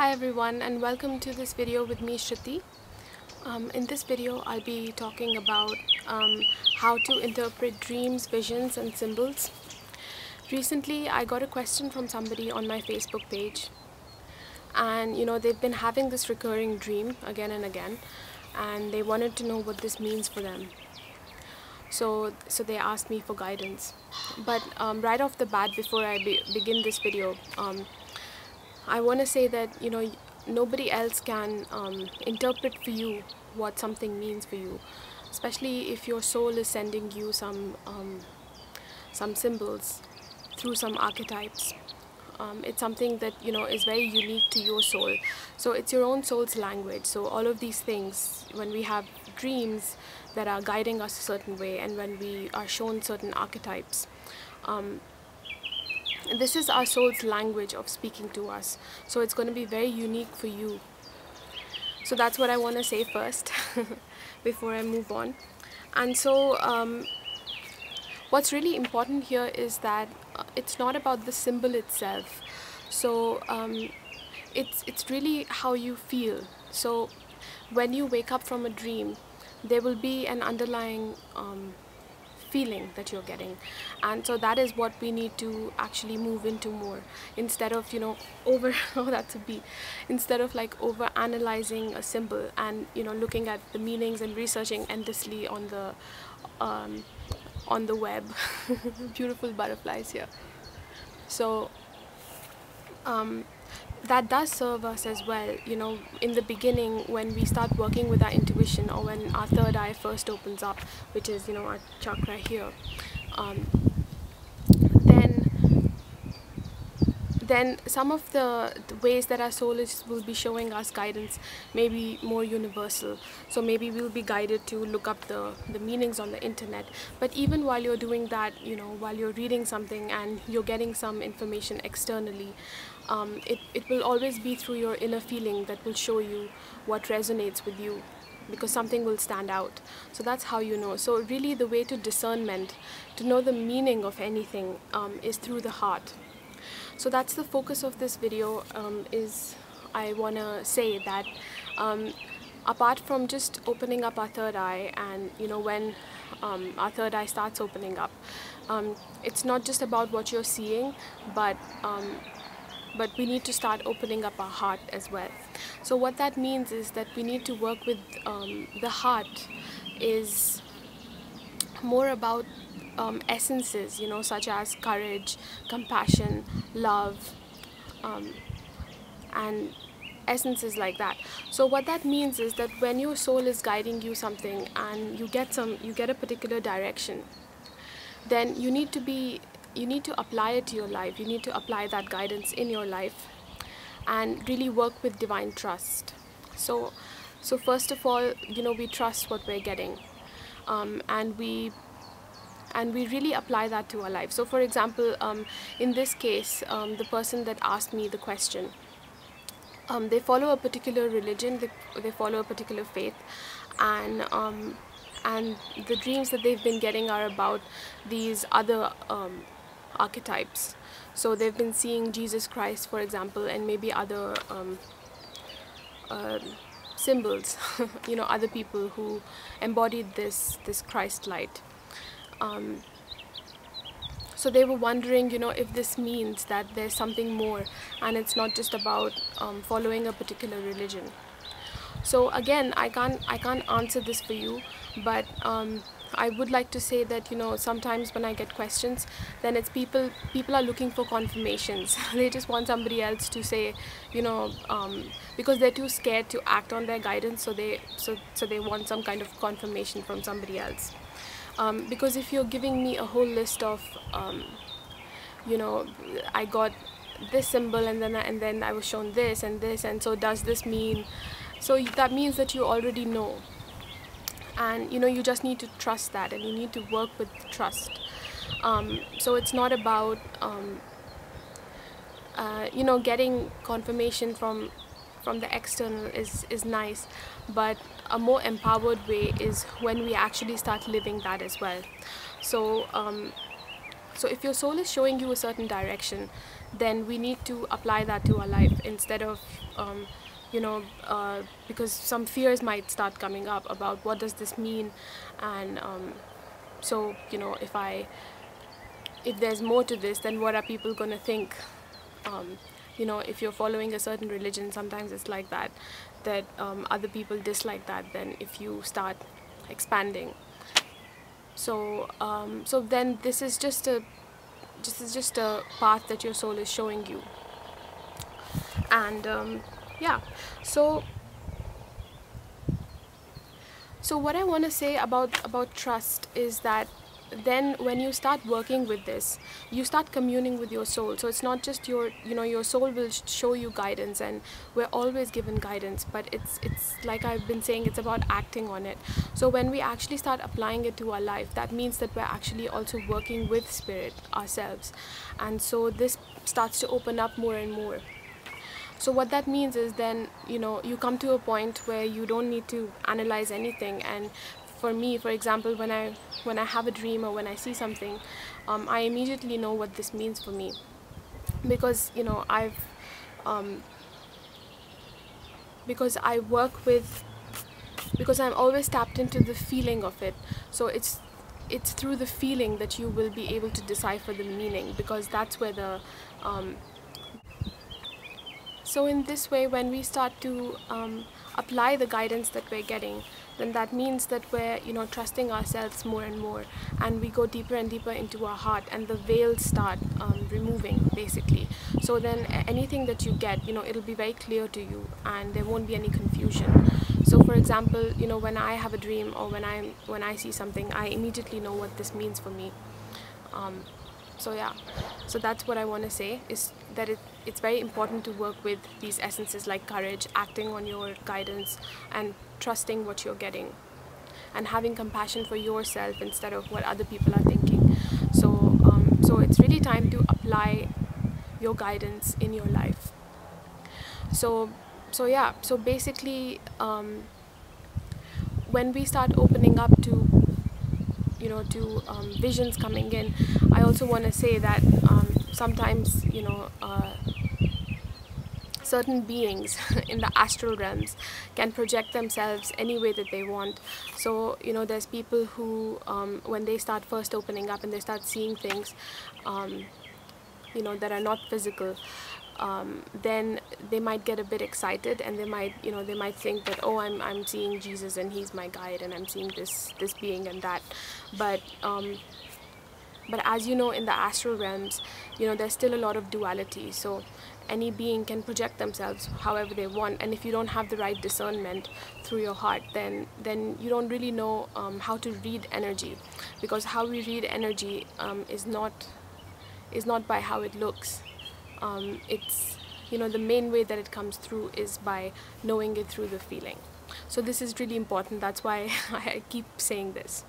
Hi everyone, and welcome to this video with me, Shruti. In this video I'll be talking about how to interpret dreams, visions and symbols. Recently I got a question from somebody on my Facebook page, and they've been having this recurring dream again and again, and they wanted to know what this means for them. So they asked me for guidance. But right off the bat, before I begin this video, I want to say that nobody else can interpret for you what something means for you, especially if your soul is sending you some symbols through some archetypes. It's something that is very unique to your soul, so it's your own soul's language. So all of these things, when we have dreams that are guiding us a certain way, and when we are shown certain archetypes, this is our soul's language of speaking to us, so it's going to be very unique for you. So that's what I want to say first before I move on. And so what's really important here is that it's not about the symbol itself. So it's really how you feel. So when you wake up from a dream, there will be an underlying feeling that you're getting, and so that is what we need to actually move into more, instead of instead of like over analyzing a symbol and looking at the meanings and researching endlessly on the web. Beautiful butterflies here. So that does serve us as well, in the beginning, when we start working with our intuition, or when our third eye first opens up, which is our chakra here. Then some of the ways that our soul will be showing us guidance may be more universal. So maybe we'll be guided to look up the meanings on the internet. But even while you're doing that, while you're reading something and you're getting some information externally, it will always be through your inner feeling that will show you what resonates with you, because something will stand out. So that's how you know. So really the way to discernment, to know the meaning of anything, is through the heart. So that's the focus of this video. Is I want to say that apart from just opening up our third eye, and when our third eye starts opening up, it's not just about what you're seeing, but we need to start opening up our heart as well. So what that means is that we need to work with the heart is more about essences, such as courage, compassion, love, and essences like that. So what that means is that when your soul is guiding you something and you get a particular direction, then you need to apply it to your life. You need to apply that guidance in your life and really work with divine trust. So first of all, we trust what we're getting, and we really apply that to our life. So for example, in this case, the person that asked me the question, they follow a particular religion, they follow a particular faith, and the dreams that they've been getting are about these other archetypes. So they've been seeing Jesus Christ, for example, and maybe other symbols, other people who embodied this Christ light. So they were wondering, if this means that there's something more, and it's not just about following a particular religion. So again, I can't answer this for you, but I would like to say that sometimes when I get questions, then it's people are looking for confirmations. They just want somebody else to say, because they're too scared to act on their guidance, so they want some kind of confirmation from somebody else. Because if you're giving me a whole list of I got this symbol, and then I was shown this and this, and so does this mean? So that means that you already know, and you just need to trust that, and you need to work with trust. So it's not about getting confirmation from the external is nice, but a more empowered way is when we actually start living that as well. So if your soul is showing you a certain direction, then we need to apply that to our life instead of because some fears might start coming up about what does this mean, and so if there's more to this, then what are people going to think? If you're following a certain religion, sometimes it's like that other people dislike that then if you start expanding. So then this is just a path that your soul is showing you. And yeah, so what I want to say about trust is that then when you start working with this, you start communing with your soul. So it's not just your soul will show you guidance, and we're always given guidance, but it's like I've been saying, it's about acting on it. So when we actually start applying it to our life, that means that we're actually also working with spirit ourselves, and so this starts to open up more and more. So what that means is then you come to a point where you don't need to analyze anything. And for me, for example, when I have a dream or when I see something, I immediately know what this means for me, because because I work with, because I'm always tapped into the feeling of it. So it's through the feeling that you will be able to decipher the meaning, because that's where the so in this way, when we start to apply the guidance that we're getting, then that means that we're trusting ourselves more and more, and we go deeper and deeper into our heart, and the veils start removing basically. So then anything that you get, it'll be very clear to you, and there won't be any confusion. So for example, when I have a dream or when I see something, I immediately know what this means for me. So yeah, so that's what I want to say, is that it's very important to work with these essences like courage, acting on your guidance, and trusting what you're getting, and having compassion for yourself instead of what other people are thinking. So it's really time to apply your guidance in your life. So yeah, so basically when we start opening up to visions coming in, I also want to say that sometimes certain beings in the astral realms can project themselves any way that they want. So there's people who when they start first opening up and they start seeing things that are not physical, then they might get a bit excited, and they might think that, oh, I'm seeing Jesus and he's my guide, and I'm seeing this being and that. But as in the astral realms, there's still a lot of duality. So any being can project themselves however they want, and if you don't have the right discernment through your heart, then you don't really know how to read energy, because how we read energy is not by how it looks. It's the main way that it comes through is by knowing it through the feeling. So this is really important. That's why I keep saying this,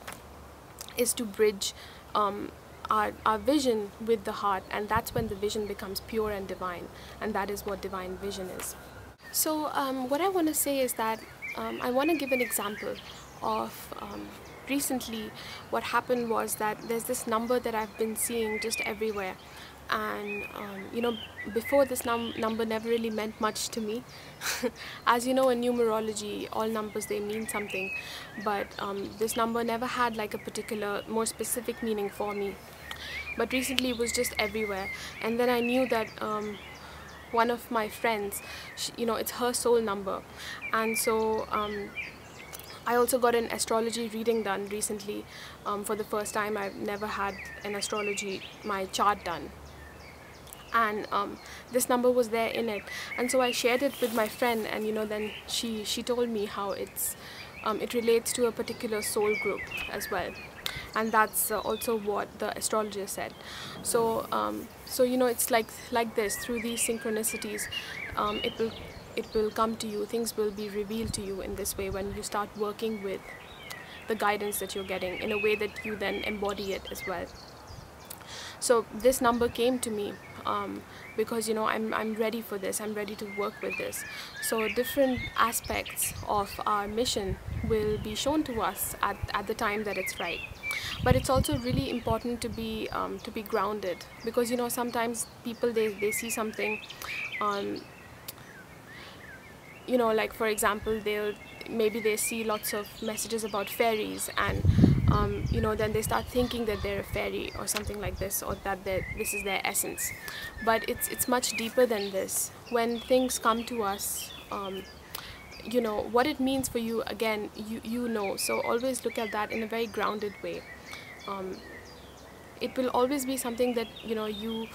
is to bridge our vision with the heart, and that's when the vision becomes pure and divine, and that is what divine vision is. So what I want to say is that I want to give an example of recently what happened was that there's this number that I've been seeing just everywhere. And before, this number never really meant much to me. As you know, in numerology, all numbers, they mean something, but this number never had like a particular more specific meaning for me. But recently it was just everywhere, and then I knew that one of my friends, it's her soul number. And so I also got an astrology reading done recently. For the first time, I've never had an astrology, my chart done. And this number was there in it, and so I shared it with my friend, and then she told me how it relates to a particular soul group as well, and that's also what the astrologer said. So it's like this, through these synchronicities, it will come to you, things will be revealed to you in this way when you start working with the guidance that you're getting in a way that you then embody it as well. So this number came to me because I'm ready for this, I'm ready to work with this. So different aspects of our mission will be shown to us at the time that it's right. But it's also really important to be grounded, because sometimes people, they see something, like for example, maybe they see lots of messages about fairies, and then they start thinking that they're a fairy or something like this, or that this is their essence. But it's much deeper than this. When things come to us, what it means for you, again, so always look at that in a very grounded way. It will always be something that you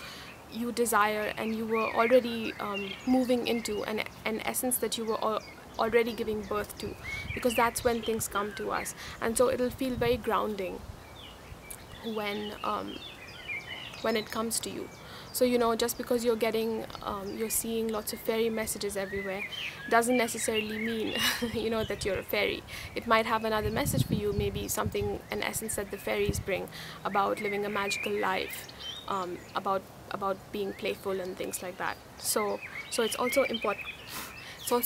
desire, and you were already moving into an essence that you were already giving birth to, because that's when things come to us. And so it'll feel very grounding when it comes to you. So just because you're seeing lots of fairy messages everywhere, doesn't necessarily mean that you're a fairy. It might have another message for you, maybe something, an essence that the fairies bring about living a magical life, about being playful and things like that. So it's also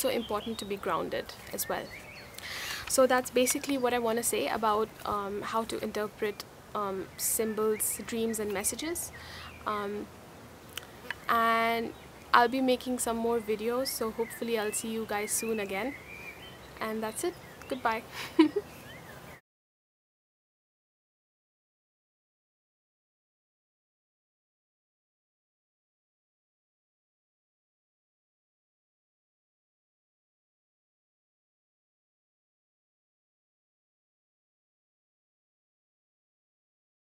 important to be grounded as well. So that's basically what I want to say about how to interpret symbols, dreams, and messages. And I'll be making some more videos, so hopefully I'll see you guys soon again. And that's it. Goodbye.